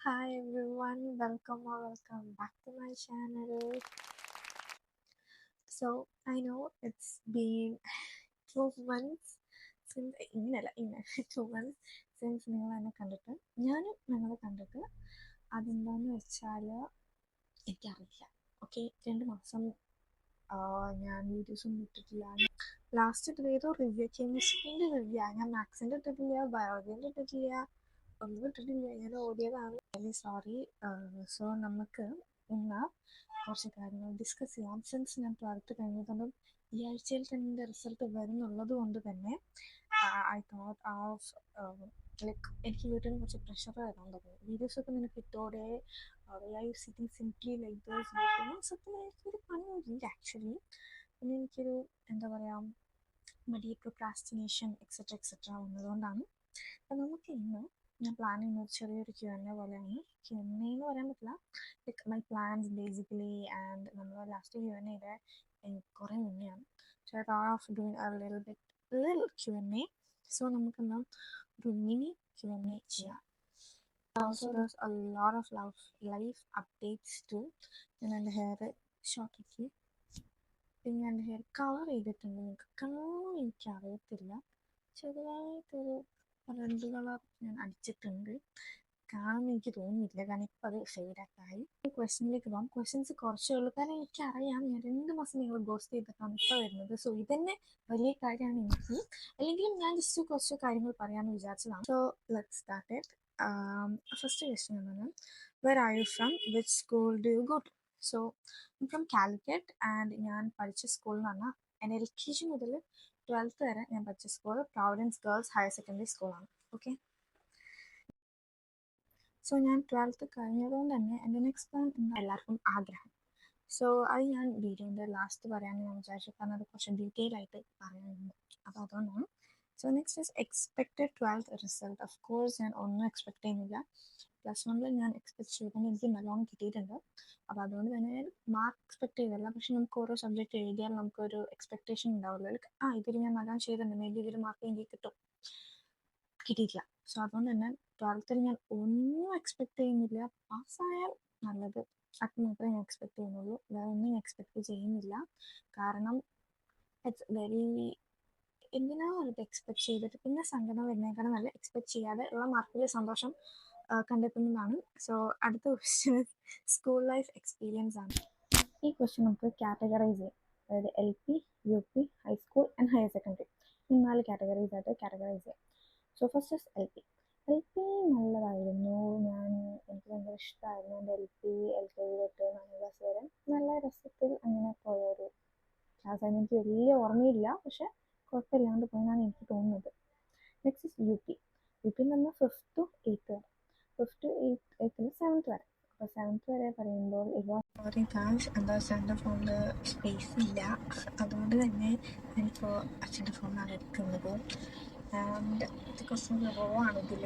Hi everyone, welcome back to my channel. So I know it's been 2 months since ഇന്നല്ല ഇന്ന് 2 months since നിങ്ങൾ എന്നെ കണ്ടിട്ട് ഞാനും നിങ്ങളെ കണ്ടിട്ട് അതെന്താന്ന് വെച്ചാൽ എനിക്കറിയില്ല. ഓക്കെ, 2 മാസം ഞാൻ വീഡിയോസൊന്നും ഇട്ടിട്ടില്ല. ലാസ്റ്റ് ഇട്ടത് റിവ്യൂ കെമിസ്ട്രീൻ്റെ റിവ്യൂ. ഞാൻ മാത്സിൻ്റെ ഇട്ടിട്ടില്ല, ബയോളജീൻ്റെ ഇട്ടിട്ടില്ല, ഒന്നും ഇട്ടിട്ടില്ല. ഞാൻ ഓടിയതാണ്. Very sorry. സോ നമുക്ക് ഇന്ന് കുറച്ച് കാര്യങ്ങൾ ഡിസ്കസ് ചെയ്യാം. സിൻസ് ഞാൻ 12th കഴിഞ്ഞതുകൊണ്ടും ഈ ആഴ്ചയിൽ തന്നെ എൻ്റെ റിസൾട്ട് വരുന്നുള്ളത് കൊണ്ട് തന്നെ ഐ തോട്ട് ഓഫ് ലൈക്ക് എനിക്ക് വീട്ടിൽ നിന്ന് കുറച്ച് പ്രഷർ വരാൻ തുടങ്ങി. വീഡിയോസൊക്കെ നിനക്ക് ഇട്ടോടെ sitting simply like those videos. സത്യം എനിക്കൊരു പണിയില്ല ആക്ച്വലി. പിന്നെ എനിക്കൊരു എന്താ പറയുക മടി, പ്രൊക്രാസ്റ്റിനേഷൻ എക്സെട്ര വന്നതുകൊണ്ടാണ്. അപ്പം നമുക്ക് ഇന്ന് ഞാൻ പ്ലാൻ ചെയ്യുന്നത് ചെറിയൊരു Q&A പോലെയാണ്. Q&A എന്ന് പറയാൻ പറ്റില്ല, like my plans basically. And നമ്മൾ ലാസ്റ്റ് Q&A കുറേ മുന്നെയാണ്. So I thought of doing a little Q&A. സോ നമുക്കെന്നാ ഒരു മിനി Q&A ചെയ്യാം. Also there's a lot of life updates too. ഞാൻ എൻ്റെ ഹെയർ ഷോർട്ടാക്കി, പിന്നെ എൻ്റെ ഹെയർ കളർ ചെയ്തിട്ടുണ്ട്. നിങ്ങൾക്ക് കാണാൻ എനിക്കറിയത്തില്ല, ചെറുതായിട്ടൊരു റെഡ് കളർ ഞാൻ അടിച്ചിട്ടുണ്ട്. കാണുമെന്ന് എനിക്ക് തോന്നുന്നില്ല, കാരണം ഇപ്പം അത് ഷെയ്ഡൊക്കെയായി. ക്വസ്റ്റ്യനിലേക്ക് പോകാം. ക്വസ്റ്റ്യൻസ് കുറച്ചേ ഉള്ളൂ, കാരണം എനിക്കറിയാം ഞാൻ 2 മാസം നിങ്ങൾ ഗോസ്റ്റ് ചെയ്തിട്ടാണ് ഇപ്പോൾ വരുന്നത്. സോ ഇതന്നെ വലിയ കാര്യമാണ് എനിക്ക്. അല്ലെങ്കിലും ഞാൻ ജസ്റ്റ് കുറച്ച് കാര്യങ്ങൾ പറയാമെന്ന് വിചാരിച്ചതാണ്. So let's start it. First question എന്നാണ്, where are you from, which school do you go to? So from Calicut. And ഞാൻ പഠിച്ച സ്കൂൾ എന്ന് പറഞ്ഞാൽ എൻ്റെ LKG മുതൽ 12th വരെ ഞാൻ പഠിച്ച school Providence girls higher secondary സ്കൂളാണ്. ഓക്കെ, സോ ഞാൻ 12th കഴിഞ്ഞതുകൊണ്ട് തന്നെ എൻ്റെ നെക്സ്റ്റ് പ്ലാൻ എല്ലാവർക്കും ആഗ്രഹം. സോ അത് ഞാൻ വീഡിയോൻ്റെ ലാസ്റ്റ് പറയാമെന്ന് ഞാൻ വിചാരിച്ചു, കാരണം അത് കുറച്ച് ഡീറ്റെയിൽ ആയിട്ട് പറയാനുണ്ട്. അപ്പോൾ അതുകൊണ്ടാണ്. So next is expected 12th result. Of course ഞാൻ ഒന്നും എക്സ്പെക്ട് ചെയ്യുന്നില്ല. +1 ഞാൻ എക്സ്പെക്ട് ചെയ്തത് എനിക്ക് നല്ലോണം കിട്ടിയിട്ടുണ്ട്. അപ്പോൾ അതുകൊണ്ട് തന്നെ ഞാൻ മാർക്ക് എക്സ്പെക്ട് ചെയ്തില്ല. പക്ഷെ നമുക്ക് ഓരോ സബ്ജക്റ്റ് എഴുതിയാൽ നമുക്കൊരു എക്സ്പെക്ടേഷൻ ഉണ്ടാവുമല്ലോ, ലൈക്ക് ഇതിൽ ഞാൻ നല്ലോണം ചെയ്തിട്ടുണ്ട്, മേ ബി ഇതിൽ മാർക്ക് എനിക്ക് കിട്ടും. കിട്ടിയിട്ടില്ല. സോ അതുകൊണ്ട് തന്നെ 12th ഞാൻ ഒന്നും എക്സ്പെക്ട് ചെയ്യുന്നില്ല. പാസ്സായാൽ നല്ലത്, അത് മാത്രമേ ഞാൻ എക്സ്പെക്ട് ചെയ്യുന്നുള്ളൂ. വേറെ ഒന്നും എക്സ്പെക്ട് ചെയ്യുന്നില്ല. കാരണം ഇറ്റ്സ് വെരി എന്തിനാണ് അത് എക്സ്പെക്ട് ചെയ്തിട്ട് പിന്നെ സങ്കടം വരുന്നതിനേക്കാളും നല്ല എക്സ്പെക്ട് ചെയ്യാതെ ഉള്ള മാർക്കിൽ സന്തോഷം കണ്ടെത്തുന്നതാണ്. സോ അടുത്ത ക്വസ്റ്റ്യൻ സ്കൂൾ ലൈഫ് എക്സ്പീരിയൻസ് ആണ്. ഈ ക്വസ്റ്റ്യൻ നമുക്ക് കാറ്റഗറൈസ് ചെയ്യാം. അതായത് LP, UP, high school and higher secondary, ഈ 4 കാറ്റഗറീസ് ആയിട്ട് കാറ്റഗറൈസ് ചെയ്യാം. So first is LP. LP നല്ലതായിരുന്നു. എനിക്ക് ഭയങ്കര ഇഷ്ടമായിരുന്നു എൻ്റെ LP. LKG തൊട്ട് 4ാം ക്ലാസ് വരെ നല്ല രസത്തിൽ അങ്ങനെ പോയൊരു ക്ലാസ്സായിരുന്നു. എനിക്ക് വലിയ ഓർമ്മയില്ല, പക്ഷെ കുഴപ്പമില്ലാണ്ട് പോയെന്നാണ് എനിക്ക് തോന്നുന്നത്. Next is UP. UP എന്ന് പറഞ്ഞാൽ 5th to 8th വരെ. 5th to 8th 7th വരെ. അപ്പോൾ 7th വരെ പറയുമ്പോൾ സോറി ഗായ്സ്, എന്താ എൻ്റെ ഫോണിൽ സ്പേസ് ഇല്ല, അതുകൊണ്ട് തന്നെ ഞാനിപ്പോൾ അച്ഛൻ്റെ ഫോണിലാണ് എടുക്കുന്നത്. ആൻഡ് ഇത് കുറച്ച് റോ ആണ്. ഇതിൽ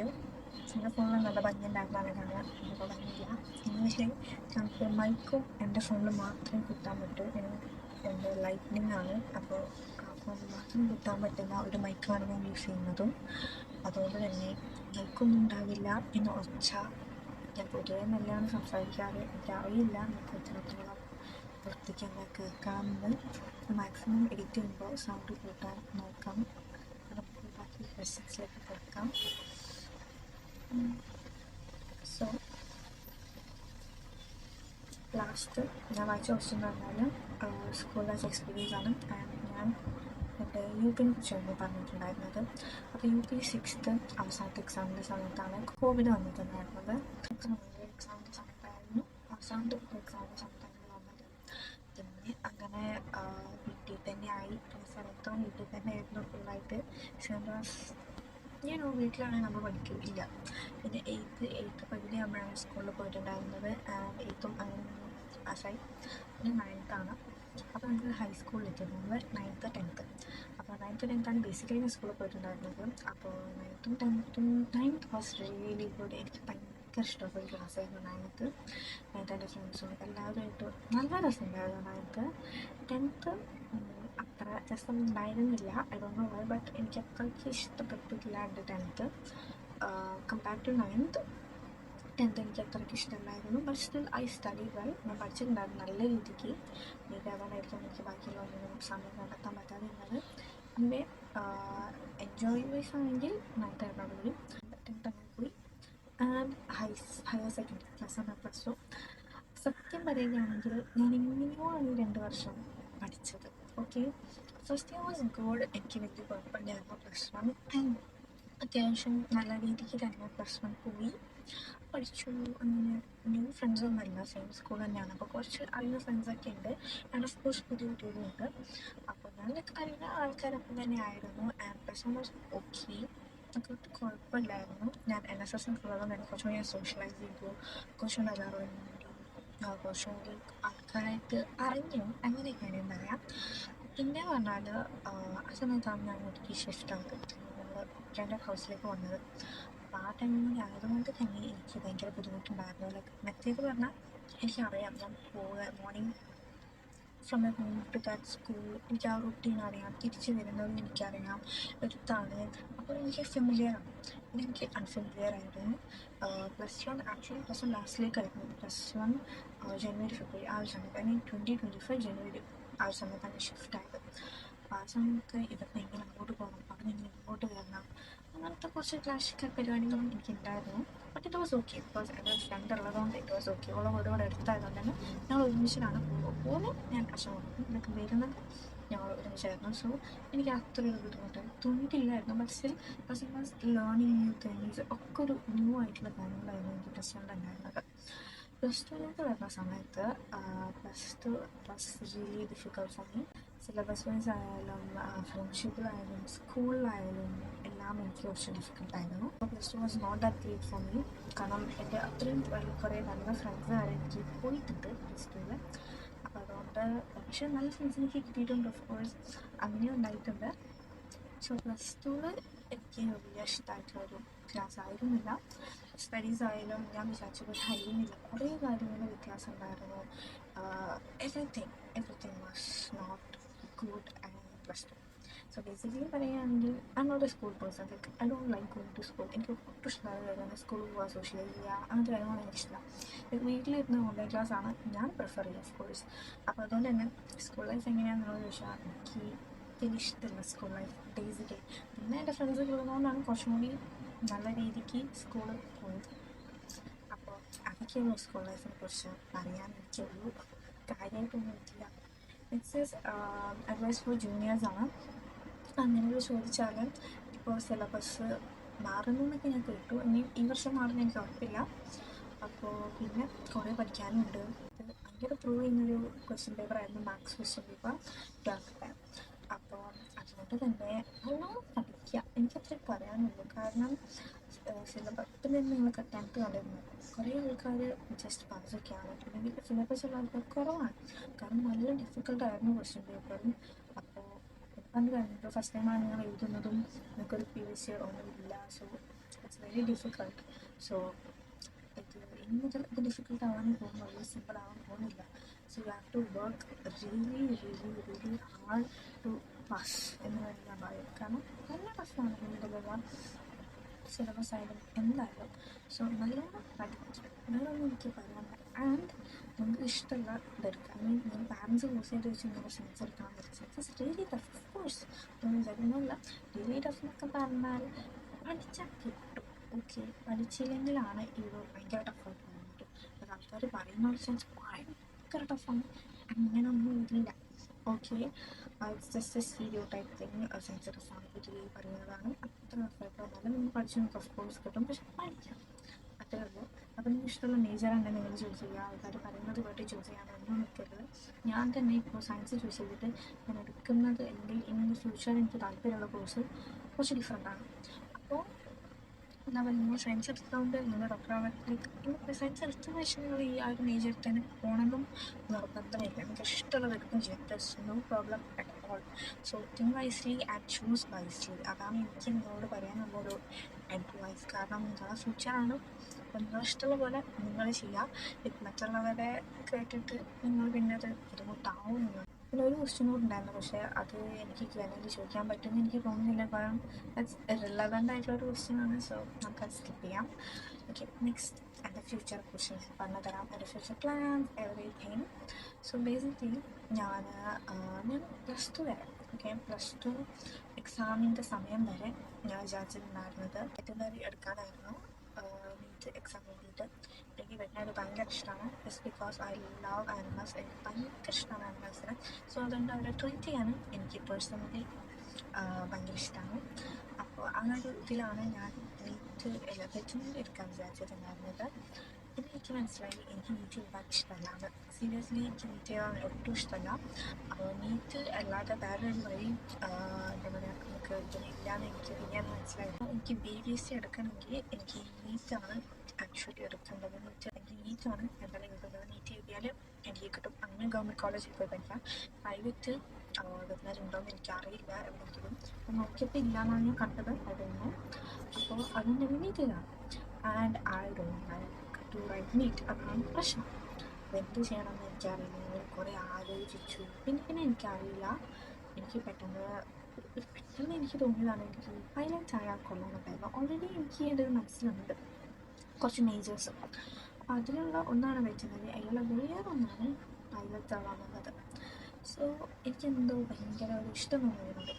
അച്ഛൻ്റെ ഫോണിൽ നല്ല ഭംഗിയുണ്ടായിരുന്നാണ് കാണാൻ, ഇപ്പോൾ ഭംഗിയില്ല. ഇംഗ്ലീഷിൽ നമുക്ക് മൈക്കും എൻ്റെ ഫോണിൽ മാത്രമേ കിട്ടാൻ പറ്റൂ. എൻ്റെ ലൈറ്റ്നിങ് ആണ്, അപ്പോൾ ആ ഫോണിൽ മാത്രം കിട്ടാൻ പറ്റുന്ന ഒരു മൈക്കാണ് ഞാൻ യൂസ് ചെയ്യുന്നതും. അതുകൊണ്ട് തന്നെ മൈക്കൊന്നും ഉണ്ടാവില്ല. പിന്നെ ഒച്ച, ഞാൻ പൊതുവെ നല്ലതാണ് സംസാരിക്കാറ്. എനിക്കറിയില്ല നമുക്ക് എത്രത്തോളം വൃത്തിക്ക് എന്താ കേൾക്കാമെന്ന്. മാക്സിമം എഡിറ്റ് ചെയ്യുമ്പോൾ സൗണ്ട് കൂട്ടാൻ നോക്കാം. നമുക്ക് ബാക്കി ക്വസ്റ്റ്യൻസിലേക്ക് കേൾക്കാം. സോ ലാസ്റ്റ് ഞാൻ വായിച്ച ക്വസ്റ്റ്യൻ എന്ന് പറഞ്ഞാൽ സ്കൂൾ ലൈഫ് എക്സ്പീരിയൻസ് ആണ്. ഞാൻ എൻ്റെ UPനെ കുറിച്ചായിരുന്നു പറഞ്ഞിട്ടുണ്ടായിരുന്നത്. അപ്പോൾ UP 6th അവസാനത്തെ എക്സാമിൻ്റെ സമയത്താണ് കോവിഡ് വന്നിട്ടുണ്ടായിരുന്നത്. എക്സാമിൻ്റെ സമയത്തായിരുന്നു, അവസാനത്തെ എക്സാമിൻ്റെ സമയത്താണ് വന്നത്. പിന്നെ അങ്ങനെ വീട്ടിൽ തന്നെ ആയി. പിന്നെ 7th വീട്ടിൽ തന്നെ ആയിരുന്നു ഫുള്ളായിട്ട്. വീട്ടിലാണെങ്കിൽ നമ്മൾ പഠിക്കില്ല. പിന്നെ 8th പകുതിയാകുമ്പോഴാണ് സ്കൂളിൽ പോയിട്ടുണ്ടായിരുന്നത്. 8th അങ്ങനെ പാസ്സായി. പിന്നെ 9th ആണ്. അപ്പോൾ നമുക്ക് ഹൈസ്കൂളിൽ എത്തിയിരുന്നത് 9th 10th. അപ്പോൾ 9th 10th ആണ് ബേസിക്കലി ഞാൻ സ്കൂളിൽ പോയിട്ടുണ്ടായിരുന്നത്. അപ്പോൾ 9th വാസ് റിയലി ഗുഡ്. എനിക്ക് ഭയങ്കര ഇഷ്ടപ്പെട്ട ക്ലാസ്സായിരുന്നു 9th. എൻ്റെ ഫ്രണ്ട്സും എല്ലാവരുമായിട്ട് നല്ല രസമുണ്ടായിരുന്നു 9th. 10th അത്ര രസമുണ്ടായിരുന്നില്ല. I don't know why, but എനിക്ക് അത്രയ്ക്ക് ഇഷ്ടപ്പെട്ടിട്ടില്ല എൻ്റെ 10th compared to 9th. Tenth എനിക്ക് അത്രയ്ക്ക് ഇഷ്ടമല്ലായിരുന്നു. But still I study well. ഞാൻ പഠിച്ചിട്ടുണ്ടായിരുന്നു നല്ല രീതിക്ക്. എനിക്ക് അതുകൊണ്ടായിരിക്കും എനിക്ക് ബാക്കിയുള്ള ഒന്നിനും സമയം കണ്ടെത്താൻ പറ്റാതിരുന്നത്. പിന്നെ എൻജോയ് വൈസ് ആണെങ്കിൽ 9th ആയിരുന്നു പോയി, 10th അങ്ങനെ പോയി. And higher secondary +1 +2. സത്യം പറയുകയാണെങ്കിൽ ഞാൻ എങ്ങനെയോ ആണ് 2 വർഷം പഠിച്ചത്. Okay, first year was good. എനിക്ക് വലിയ കുഴപ്പമില്ലായിരുന്നു. +1 അത്യാവശ്യം നല്ല രീതിക്ക് തന്നെ +1 പോയി പഠിച്ചു. അങ്ങനെ ന്യൂ ഫ്രണ്ട്സൊന്നും അല്ല, സെയിം സ്കൂൾ തന്നെയാണ്. അപ്പോൾ കുറച്ച് അറിയുന്ന ഫ്രണ്ട്സൊക്കെ ഉണ്ട്. ആൻഡ് ഓഫ് കോഴ്സ് പുതിയ കുട്ടികളുണ്ട്. അപ്പോൾ ഞാൻ അറിയുന്ന ആൾക്കാരൊക്കെ തന്നെ ആയിരുന്നു. ആൻഡ് +1 വാസ് ഓക്കെ, ഒക്കെ കുഴപ്പമില്ലായിരുന്നു. ഞാൻ NSS ഉള്ളതുകൊണ്ട് തന്നെ കുറച്ചുകൂടി ഞാൻ സോഷ്യലൈസ് ചെയ്തു. കുറച്ചുകൂടി എല്ലാവരും വേണ്ടി കുറച്ചുകൂടി ആൾക്കാരായിട്ട് അറിഞ്ഞു. അങ്ങനെയൊക്കെയാണ് ഞാൻ പറയാം. പിന്നെ പറഞ്ഞാൽ ആ സമയത്താണ് ഞാൻ ഇങ്ങോട്ടേക്ക് ഷിഫ്റ്റ് ആകുന്നത്. നമ്മൾ എൻ്റെ ഹൗസിലേക്ക് വന്നത്. അപ്പോൾ ആ ടൈമിൽ കൂടി ആയതുകൊണ്ട് തന്നെ എനിക്ക് ഭയങ്കര ബുദ്ധിമുട്ടുണ്ടായിരുന്നു. ലൈക്ക് മറ്റേത് പറഞ്ഞാൽ എനിക്കറിയാം, ഞാൻ morning from my home to that school എനിക്ക് ആ റുട്ടീൻ അറിയാം. തിരിച്ച് വരുന്നത് എനിക്കറിയാം, എടുത്താണ്. അപ്പോൾ എനിക്ക് ഫെമിലിയറാണ്. പിന്നെ എനിക്ക് അൺഫെമിലിയർ ആയിരുന്നു. +1 ആക്ച്വലി +1 ലാസ്റ്റിലേക്കായിരുന്നു. +1 ജനുവരി ഫെബ്രുവരി ആ ഒരു സമയത്ത്, ഐ മീൻ 2025 ജനുവരി ആ ഒരു സമയത്താണ് ഷിഫ്റ്റ് ആയത്. അപ്പോൾ ആ സമയത്ത് ഇതൊക്കെ എങ്ങനെ അങ്ങോട്ട് പോകണം, അവിടെ നിന്ന് ഇങ്ങോട്ട് വരണം, അങ്ങനത്തെ കുറച്ച് ക്ലാഷിക്കൽ പരിപാടികളും എനിക്കുണ്ടായിരുന്നു. But it was okay, because എൻ്റെ ഫ്രണ്ട് ഉള്ളതുകൊണ്ട് ഇറ്റ് വാസ് ഓക്കെ. ഓളെ വീട് എടുത്തായതുകൊണ്ട് തന്നെ ഞങ്ങൾ ഒരുമിച്ചിട്ടാണ് പോലെ ഞാൻ കഷ്ടപ്പെടുന്നു. ഇതൊക്കെ വരുന്നത് ഞങ്ങൾ ഒരുമിച്ചായിരുന്നു. സോ എനിക്ക് അത്രയൊരു ബുദ്ധിമുട്ട് തോന്നിയിട്ടില്ലായിരുന്നു. But still learning new things ഒക്കെ ഒരു ന്യൂ ആയിട്ടുള്ള കാര്യങ്ങളായിരുന്നു എനിക്ക് +1 ഉണ്ടായിരുന്നത്. +2ലേക്ക് വരുന്ന സമയത്ത് +2 was really difficult for me. Syllabus wise ആയാലും ഫ്രണ്ട്ഷിപ്പിലായാലും സ്കൂളിലായാലും എല്ലാം എനിക്ക് കുറച്ച് ഡിഫിക്കൽട്ടായിരുന്നു. അപ്പോൾ +2 was not that great for me. കാരണം എൻ്റെ അത്രയും കുറേ നല്ല ഫ്രണ്ട്സ് വരെ എനിക്ക് പോയിട്ടുണ്ട് +2ൽ. അപ്പോൾ അതുകൊണ്ട് പക്ഷേ നല്ല ഫ്രണ്ട്സ് എനിക്ക് കിട്ടിയിട്ടുണ്ട്. ഓഫ് കോഴ്സ് അങ്ങനെ ഉണ്ടായിട്ടുണ്ട്. സോ +2ൽ എനിക്ക് വലിയ ഇഷ്ടമായിട്ടുള്ളൊരു ക്ലാസ് ആയിരുന്നില്ല. സ്റ്റഡീസ് ആയാലും ഞാൻ വിചാരിച്ചത് കഴിയുന്നില്ല. കുറേ കാര്യങ്ങൾ വ്യത്യാസം ഉണ്ടായിരുന്നു. Everything was not good and +2. So basically പറയുകയാണെങ്കിൽ I am not a school person. Like I don't like going to school. എനിക്ക് ഒട്ടും ഇഷ്ടമായത് സ്കൂളിൽ പോവുക, സോഷ്യലൈസ് ചെയ്യുക, അങ്ങനത്തെ കാര്യങ്ങളൊന്നും എനിക്കിഷ്ടമില്ല. വീട്ടിലിരുന്ന് ഓൺലൈൻ ക്ലാസ്സാണ് ഞാൻ പ്രിഫർ ചെയ്യുക ഓഫ് കോഴ്സ്. അപ്പോൾ അതുകൊണ്ട് തന്നെ സ്കൂൾ ലൈഫ് എങ്ങനെയാണെന്നുള്ളത് ചോദിച്ചാൽ എനിക്ക് വലിയ ഇഷ്ടമില്ല സ്കൂൾ ലൈഫ് ബേസിക്കലി. പിന്നെ എൻ്റെ ഫ്രണ്ട്സ് ഉള്ളതുകൊണ്ടാണ് കുറച്ചും കൂടി നല്ല രീതിക്ക് സ്കൂളിൽ പോയത്. അപ്പോൾ അതൊക്കെയുള്ളൂ സ്കൂൾ ലൈഫിനെ കുറിച്ച് പറയാൻ എനിക്കുള്ളൂ. കാര്യമായിട്ടൊന്നും എനിക്കില്ല. നെക്സ്റ്റ് ഈസ് അഡ്വൈസ് ഫോർ ജൂനിയേഴ്സാണ്. അങ്ങനെ ചോദിച്ചാൽ ഇപ്പോൾ സിലബസ് മാറുന്നു എന്നൊക്കെ ഞാൻ കേട്ടു. ഇനി ഈ വർഷം മാറുന്ന എനിക്ക് ഉറപ്പില്ല. അപ്പോൾ പിന്നെ കുറേ പഠിക്കാനുണ്ട്. ഇത് ഭയങ്കര പ്രൂവ് ചെയ്യുന്നൊരു ക്വസ്റ്റ്യൻ പേപ്പറായിരുന്നു മാത്സ് ക്വസ്റ്റ്യൻ പേപ്പർ 12th. അപ്പോൾ അതുകൊണ്ട് തന്നെ നല്ലോണം പഠിക്കുക, എനിക്കത്രേ പറയാനുള്ളൂ. കാരണം സിലബസ് പിന്നെ നിങ്ങൾ 10th കണ്ടിരുന്നു കുറേ ആൾക്കാർ ജസ്റ്റ് പാസ്സൊക്കെയാണ്. അല്ലെങ്കിൽ സിലബസ് ഉള്ള ആൾക്കാർ കുറവാണ്. കാരണം നല്ല ഡിഫിക്കൽട്ടായിരുന്നു ക്വസ്റ്റ്യൻ പേപ്പറും. അപ്പോൾ പണ്ട് കഴിഞ്ഞിട്ട് ഫസ്റ്റ് ടൈമാണ് നിങ്ങൾ എഴുതുന്നതും നിങ്ങൾക്കൊരു പ്രീവിയസ് ഇയർ ഒന്നുമില്ല. So it's very difficult. So ഇനി മുതൽ ഇത് ഡിഫിക്കൽട്ട് ആവാൻ പോകുന്നുള്ളൂ, സിമ്പിൾ ആവാൻ പോകുന്നില്ല. So you have to work really hard to pass എന്ന് വേണമെങ്കിൽ ഞാൻ പറയും. കാരണം നല്ല ടഫാണ് ഇതിലുള്ള സിലബസ് ആയാലും എന്തായാലും. സോ നല്ലോണം പഠിക്കുക, വേറൊന്നും എനിക്ക് പറയാനില്ല. ആൻഡ് നിങ്ങൾക്ക് ഇഷ്ടമുള്ള ഇതെടുക്കുക. ഐ മീൻ നിങ്ങൾ പാരൻസ് ഫോഴ്സ് ചെയ്ത് വെച്ച് നിങ്ങൾ സയൻസ് എടുക്കാൻ പറ്റും. Science is really tough. Of course ഒന്നും വിചാരിക്കുന്നില്ല. റിയലി ടഫ് എന്നൊക്കെ പറഞ്ഞാൽ പഠിച്ചാൽ കിട്ടും. ഓക്കെ, പഠിച്ചില്ലെങ്കിലാണ് ഇത് ഭയങ്കര ടഫായിട്ട് തോന്നിയിട്ട്. അത് ആൾക്കാർ പറയുന്ന സയൻസ് ഭയങ്കര ടഫാണ്, അങ്ങനെയൊന്നും ഇല്ല. Okay, it's just a stereotype thing. Science ടഫാണ് പൊതുവെ പറയുന്നതാണ്. അത്ര ടഫായിട്ടോ നല്ല നിങ്ങൾ പഠിച്ചു നിങ്ങൾക്ക് ഓഫ് കോഴ്സ് കിട്ടും. പക്ഷെ പഠിക്കാം, അത്രേ ഉള്ളൂ. അപ്പോൾ നിങ്ങൾക്ക് ഇഷ്ടമുള്ള മേജർ ഉണ്ടെങ്കിൽ നിങ്ങൾ ചൂസ് ചെയ്യുക. ആൾക്കാർ പറയുന്നത് കേട്ട് ചൂസ് ചെയ്യാനൊന്നും നിൽക്കരുത്. ഞാൻ തന്നെ ഇപ്പോൾ സയൻസ് ചൂസ് ചെയ്തിട്ട് ഞാൻ എടുക്കുന്നത് അല്ലെങ്കിൽ ഇൻ ഫ്യൂച്ചർ എനിക്ക് താല്പര്യമുള്ള കോഴ്സ് കുറച്ച് ഡിഫറെൻ്റാണ്. അപ്പോൾ നമ്മൾ നിങ്ങൾ സയൻസ് എടുത്തതുകൊണ്ട് നിങ്ങൾ ഡോക്ടറാവാൻ സയൻസ് എടുത്തതെന്ന് വെച്ചാൽ നിങ്ങൾ ഈ ആ ഒരു മേജർ തന്നെ പോകണമെന്നും നിർബന്ധമില്ല. നിങ്ങൾക്ക് ഇഷ്ടമുള്ളത് എടുക്കും ചെയ്യാം. There's no problem at all. So think wisely and choose wisely. അതാണ് എനിക്ക് നിങ്ങളോട് പറയാനുള്ളൊരു അഡ്വൈസ്. കാരണം നിങ്ങളുടെ ഫ്യൂച്ചറാണ്. അപ്പോൾ നിങ്ങളിഷ്ടമുള്ള പോലെ നിങ്ങൾ ചെയ്യുക. ഇത് മറ്റുള്ളവരെ കേട്ടിട്ട് നിങ്ങൾ പിന്നെ അത് ബുദ്ധിമുട്ടാവും. പിന്നെ ഒരു ക്വസ്റ്റ്യൻ കൂടെ ഉണ്ടായിരുന്നു, പക്ഷേ അത് എനിക്ക് ക്ലിയർലി ചോദിക്കാൻ പറ്റുമെന്ന് എനിക്ക് തോന്നുന്നില്ല. കാരണം ദാറ്റ്സ് റിലവൻ്റ് ആയിട്ടുള്ളൊരു ക്വസ്റ്റ്യൻ ആണ്. സോ നമുക്കത് സ്കിപ്പ് ചെയ്യാം. Okay, next, and the future questions. Panadaram and the future plans, everything. So basically, ഞാൻ പ്ലസ് ടു വരെ ഓക്കെ പ്ലസ് ടു എക്സാമിൻ്റെ സമയം വരെ ഞാൻ വിചാരിച്ചിട്ടുണ്ടായിരുന്നത് വെറ്റിനറി എടുക്കാനായിരുന്നു. നീറ്റ് എക്സാം വേണ്ടിയിട്ട് എനിക്ക് വെറ്റിനറി ഭയങ്കര ഇഷ്ടമാണ്. Just because I love animals. എനിക്ക് ഭയങ്കര ഇഷ്ടമാണ് ആനിമൽസിന്. സോ അതുകൊണ്ട് അവരെ ട്രീറ്റ് ചെയ്യാനും എനിക്ക് പേഴ്സണലി ഭയങ്കര ഇഷ്ടമാണ്. അപ്പോൾ ആ ഒരു ഇതിലാണ് ഞാൻ നീറ്റ് വെറ്റിനറി എടുക്കാൻ വിചാരിച്ചിട്ടുണ്ടായിരുന്നത്. പിന്നെ എനിക്ക് മനസ്സിലായി എനിക്ക് നീറ്റ് ഒരുപാട് ഇഷ്ടമല്ല. സീരിയസ്ലി എനിക്ക് നീറ്റ് ചെയ്യാൻ ഒട്ടും ഇഷ്ടമല്ല. അപ്പോൾ നീറ്റ് അല്ലാതെ വേറൊരു വഴി എന്താ പറയുക നമുക്ക് ഇതിനില്ലാന്ന് എനിക്ക് പിന്നെയാണ് മനസ്സിലായത്. എനിക്ക് BBC എടുക്കണമെങ്കിൽ എനിക്ക് നീറ്റാണ് ആക്ച്വലി എടുക്കേണ്ടത്. എനിക്ക് നീറ്റാണ് എന്തായാലും എഴുതുന്നത്. നീറ്റ് എഴുതിയാൽ എനിക്ക് കിട്ടും. അങ്ങനെ ഗവൺമെൻറ് കോളേജിൽ പോയി പഠിക്കാം. പ്രൈവറ്റ് വെറ്റിനറി ഉണ്ടോയെന്ന് എനിക്കറിയില്ല എവിടെയെങ്കിലും. അപ്പോൾ നോക്കിയപ്പോൾ ഇല്ലയെന്നാണ് ഞാൻ കണ്ടത്. അതൊന്നും അപ്പോൾ അതുകൊണ്ട് തന്നെ നീറ്റ് ചെയ്താണ്. And I don't like to write NEET. അതാണ് പ്രശ്നം. എന്ത് ചെയ്യണമെന്ന് എനിക്കറിയില്ല. ഞാൻ കുറേ ആലോചിച്ചു. പിന്നെ എനിക്കറിയില്ല. എനിക്ക് പെട്ടെന്ന് എനിക്ക് തോന്നിയതാണ് എനിക്ക് പൈലറ്റ് ആയാൽ കൊള്ളാമെന്നുണ്ടായിരുന്നു. ഓൾറെഡി എനിക്ക് എൻ്റെ ഒരു മനസ്സിലുണ്ട് കുറച്ച് മേജേഴ്സ്. അപ്പോൾ അതിലുള്ള ഒന്നാണ് വെറ്റിനറി. അതിലുള്ള വേറൊന്നാണ് പൈലറ്റ് ആവാന്നുള്ളത്. സോ എനിക്കെന്തോ ഭയങ്കര ഒരു ഇഷ്ടം തോന്നുന്നുണ്ട്.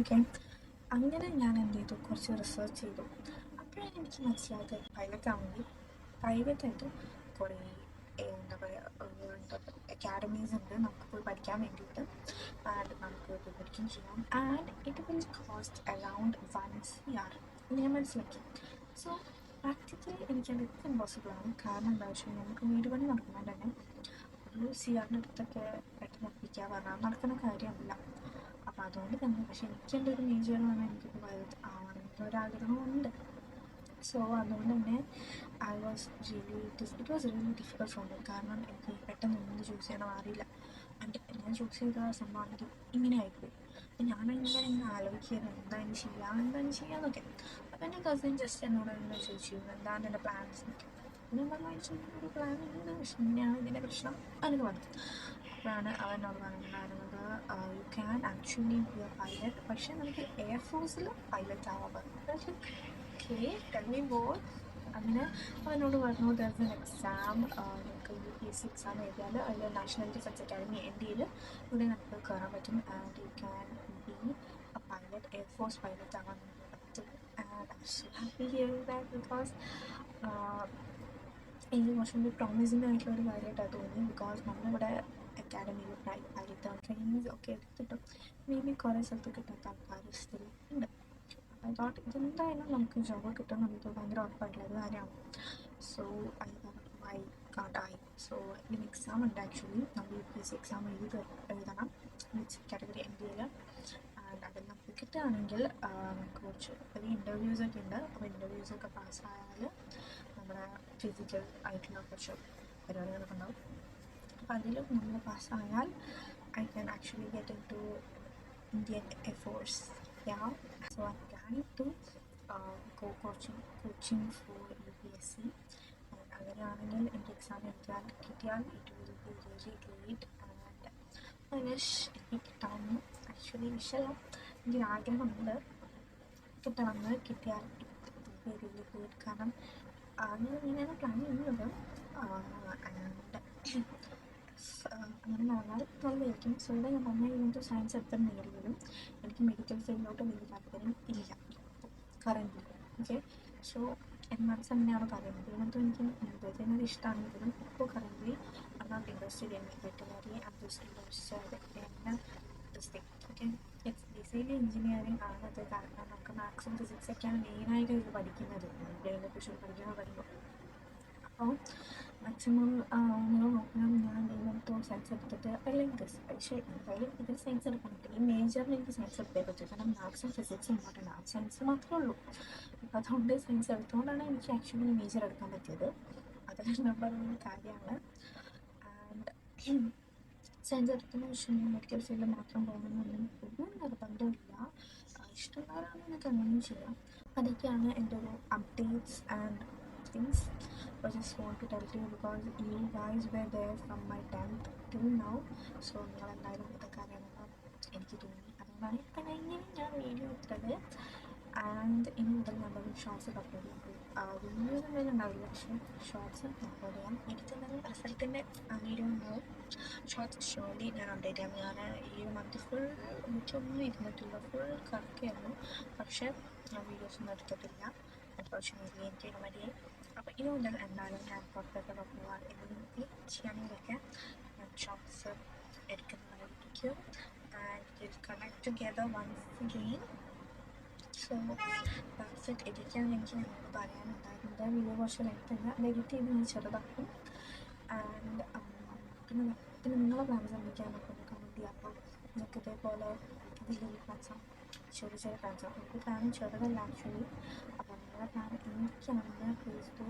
ഓക്കെ, അങ്ങനെ ഞാൻ എന്ത് ചെയ്തു, കുറച്ച് റിസർച്ച് ചെയ്തു. അപ്പോഴാണ് എനിക്ക് മനസ്സിലായത് പൈലറ്റ് ആണെങ്കിൽ പ്രൈവറ്റായിട്ട് കുറേ എന്താ പറയുക അക്കാഡമീസ് ഉണ്ട് നമുക്ക് പോയി പഠിക്കാൻ വേണ്ടിയിട്ട്. ആൻഡ് നമുക്ക് പോയി പഠിക്കുകയും ചെയ്യാം. And it will cost around 1 CR ഞാൻ മനസ്സിലാക്കി. സോ പ്രാക്ടിക്കലി എനിക്കത് ഇമ്പോസിബിളാണ്. കാരണം എന്താ വെച്ചാൽ നമുക്ക് വീട് പണി നടക്കുമ്പോൾ തന്നെ ഒരു CR അടുത്തൊക്കെ പെട്ടെന്ന് ഒപ്പിക്കുക പറഞ്ഞാൽ നടക്കുന്ന കാര്യമല്ല. അപ്പോൾ അതുകൊണ്ട് തന്നെ പക്ഷേ എനിക്കെൻ്റെ ഒരു മേജർ പറഞ്ഞാൽ എനിക്കിപ്പോൾ പൈലറ്റ് ആവണമെന്ന് ഒരാഗ്രഹമുണ്ട്. സോ അതുകൊണ്ട് തന്നെ it was really difficult for me. കാരണം എനിക്ക് പെട്ടെന്ന് എന്ത് ചൂസ് ചെയ്യണം അറിയില്ല. ഞാൻ ചൂസ് ചെയ്ത സംഭവമാണെങ്കിൽ ഇങ്ങനെ ആയിപ്പോയി. അപ്പം ഞാനിങ്ങനെ ആലോചിക്കുന്നത് എന്താണ് ചെയ്യാമെന്നൊക്കെ. അപ്പം എൻ്റെ കസിൻ ജസ്റ്റ് എന്നോട് തന്നെ ചോദിച്ചു എന്താണ് എൻ്റെ പ്ലാൻസ് എന്നൊക്കെ. ഞാൻ പറഞ്ഞു ഒരു പ്ലാൻ ഉണ്ട്, പക്ഷെ ഇങ്ങനെയാണ് ഇതിൻ്റെ പ്രശ്നം എന്നൊക്കെ പറഞ്ഞു. അപ്പോഴാണ് അവനോട് പറഞ്ഞിട്ടുണ്ടായിരുന്നത് you can actually B A pilot, പക്ഷേ നമുക്ക് എയർഫോഴ്സിൽ പൈലറ്റ് ആവാൻ പറഞ്ഞു. Tell me more. അങ്ങനെ അവനോട് പറഞ്ഞു ദർ ഇസ് എൻ എക്സാം, നമുക്ക് UPSC എക്സാം എഴുതിയാൽ അതിൽ നാഷണൽ ഡിഫൻസ് അക്കാഡമി NDയിൽ ഇവിടെ നമുക്ക് കയറാൻ പറ്റും. And you can be A pilot, air force pilot ആവാൻ പറ്റും. And I so happy hearing that because എനിക്ക് കുറച്ചും കൂടി പ്രോമിസിംഗ് ആയിട്ടുള്ളൊരു കാര്യമായിട്ടാണ് തോന്നി. ബിക്കോസ് നമ്മളിവിടെ അക്കാഡമിയിൽ പൈലറ്റ് ട്രെയിനിങ്സ് ഒക്കെ എടുത്തിട്ടും മേ ബി കുറേ സ്ഥലത്ത് കിട്ടാത്ത ആൾക്കാർ സ്റ്റിൽ ഉണ്ട്. ഐ തോട്ട് ഇതെന്തായാലും നമുക്ക് ജോബ് കിട്ടും നമുക്ക് ഭയങ്കര ഉറപ്പായിട്ടുള്ളൊരു കാര്യമാണ്. സോ ഐ കാണ്ട് ആയി. സോ ഇതിന് എക്സാം ഉണ്ട് ആക്ച്വലി. നമ്മൾ UPSC എക്സാം എഴുതണം കാറ്റഗറി NDയിൽ. ആൻഡ് അതിൽ നമുക്ക് കിട്ടുകയാണെങ്കിൽ നമുക്ക് കുറച്ച് ഒരു ഇൻ്റർവ്യൂസൊക്കെ ഉണ്ട്. അപ്പോൾ ഇൻ്റർവ്യൂസൊക്കെ പാസ്സായാൽ നമ്മുടെ ഫിസിക്കൽ ആയിട്ടുള്ള കുറച്ച് പരിപാടികളൊക്കെ ഉണ്ടാവും. അപ്പോൾ അതിൽ നമ്മൾ പാസ്സായാൽ I can actually get in to Indian Air Force. Yeah, so I'm planning to go coaching for UPSC. And അങ്ങനെയാണെങ്കിൽ എൻ്റെ എക്സാം എഴുതാൻ കിട്ടിയാൽ it will be really great. And I wish എനിക്ക് കിട്ടണമെന്ന് ആക്ച്വലി വിഷല്ല, എനിക്ക് ആഗ്രഹമുണ്ട് കിട്ടണമെന്ന്. കിട്ടിയാൽ it will be really great. കാരണം ഇങ്ങനെയാണ് പ്ലാൻ ചെയ്യുന്നത്. ആൻഡ് അങ്ങനെ നടന്നാൽ നല്ലതായിരിക്കും. സോ ഇവിടെ ഞാൻ പറഞ്ഞ ഇങ്ങനത്തെ സയൻസ് എടുത്തിട്ടുണ്ടെങ്കിലും എനിക്ക് മെഡിക്കൽ ഫീൽഡിലോട്ട് വലിയ താല്പര്യം ഇല്ല കറൻ്റ്. ഓക്കെ, സോ എൻ്റെ മനസ്സ് അങ്ങനെയാണ് പറയുന്നത്. ഇങ്ങനത്തെ എനിക്ക് വെറ്റിനറി ഇഷ്ടമാണെങ്കിലും ഇപ്പോൾ current I not interested in veterinary. I just interested in this thing. Okay, it's basically engineering ആണത്. കാരണം നമുക്ക് മാത്സും ഫിസിക്സൊക്കെയാണ് മെയിനായിട്ട് ഇത് പഠിക്കുന്നത്, ഇതിനെക്കുറിച്ച് പഠിക്കുമ്പോൾ. അപ്പോൾ മാക്സിമം നിങ്ങൾ നോക്കണം. ഞാൻ ഇങ്ങനത്തെ സയൻസ് എടുത്തിട്ട് അല്ലെങ്കിൽ പക്ഷേ എന്തായാലും ഇതിൽ സയൻസ് എടുക്കാൻ പറ്റും. ഈ മേജറിൽ എനിക്ക് സയൻസ് എടുത്തേ പറ്റും. കാരണം മാത്സും ഫിസിക്സും ഇമ്പോർട്ടൻ്റ് ആണ്. സയൻസ് മാത്രമേ ഉള്ളൂ. അപ്പോൾ അതുകൊണ്ട് സയൻസ് എടുത്തുകൊണ്ടാണ് എനിക്ക് ആക്ച്വലി മേജർ എടുക്കാൻ പറ്റിയത്. അതൊരു നമ്പർ കാര്യമാണ്. ആൻഡ് സയൻസ് എടുത്തതിന് ശേഷം മെഡിക്കൽ ഫീൽഡിൽ മാത്രം പോകണമെന്നൊന്നും ഒരു നിർബന്ധമില്ല. ഇഷ്ടമുള്ളവരാണെങ്കിൽ എനിക്ക് അങ്ങനെയും ചെയ്യാം. അതൊക്കെയാണ് എൻ്റെ ഒരു updates and things. I just want to tell you because you guys were there from my 10th till now. So നിങ്ങൾ എന്തായാലും ഇതൊക്കെ അറിയണമെന്ന് എനിക്ക് തോന്നി. അതുകൊണ്ടാണ് ഇപ്പം ഇങ്ങനെ ഞാൻ വീഡിയോ എടുത്തത്. ആൻഡ് ഇനി മുതൽ നമ്മൾ ഷോർട്സ് അപ്ലോഡ് ചെയ്യാം. വീഡിയോസ് എന്തെങ്കിലും ഉണ്ടാവില്ല, പക്ഷേ ഷോർട്സ് അപ്ലോഡ് ചെയ്യാം. എനിക്കെന്തെങ്കിലും റിസൾട്ടിൻ്റെ വീഡിയോ ഉണ്ടാവും. ഷോർട്സ് ഷോർട്ട്ലി ഞാൻ അപ്ഡേറ്റ് ചെയ്യാം. ഞാൻ ഈ മന്ത് ഫുൾ എനിക്കൊന്നും ഇരുന്നിട്ടില്ല, ഫുൾ കറക്റ്റായിരുന്നു. പക്ഷേ ഞാൻ വീഡിയോസൊന്നും എടുത്തിട്ടില്ല. അൺഫോർച്യുനേറ്റ്ലി എനിക്ക് മതിയായി. അപ്പോൾ ഇനി മുതൽ എന്തായാലും ഞാൻ പുറത്തൊക്കെ നോക്കുമ്പോൾ എനിക്ക് ചെയ്യണമെങ്കിലൊക്കെ ഞാൻ ഷോർട്സ് എടുക്കുന്നതായിരിക്കും. And will connect together once again. So that's it. എഡിറ്റാണ് എനിക്ക് നിങ്ങളോട് പറയാനുണ്ടായിരുന്നത്. വീഡിയോ കുറച്ച് ലെങ്ത് ഉണ്ട്, അത് എഡിറ്റ് ചെയ്ത് ഞാൻ ചെറുതാക്കും. ആൻഡ് പിന്നെ നിങ്ങളെ പ്ലാൻസ് എന്തൊക്കെയാണെന്നൊക്കെ ഒന്ന് കമൻറ്റ് ചെയ്യാം. അപ്പോൾ നിങ്ങൾക്ക് ഇതേപോലെ വലിയ പ്ലാൻസാണ്, ചെറിയ ചെറിയ പ്ലാൻസാണ്. എനിക്ക് പ്ലാൻ ചെറുതല്ല ആക്ച്വലി. അപ്പോൾ നിങ്ങളുടെ പ്ലാൻ എന്തൊക്കെയാണെന്ന് പ്ലീസ് ടു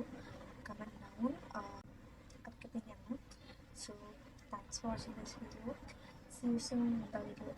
കമൻറ്റ് ഡൗൺ. അതൊക്കെ തന്നെയാണ്. So thanks for watching this video. See you soon in the video.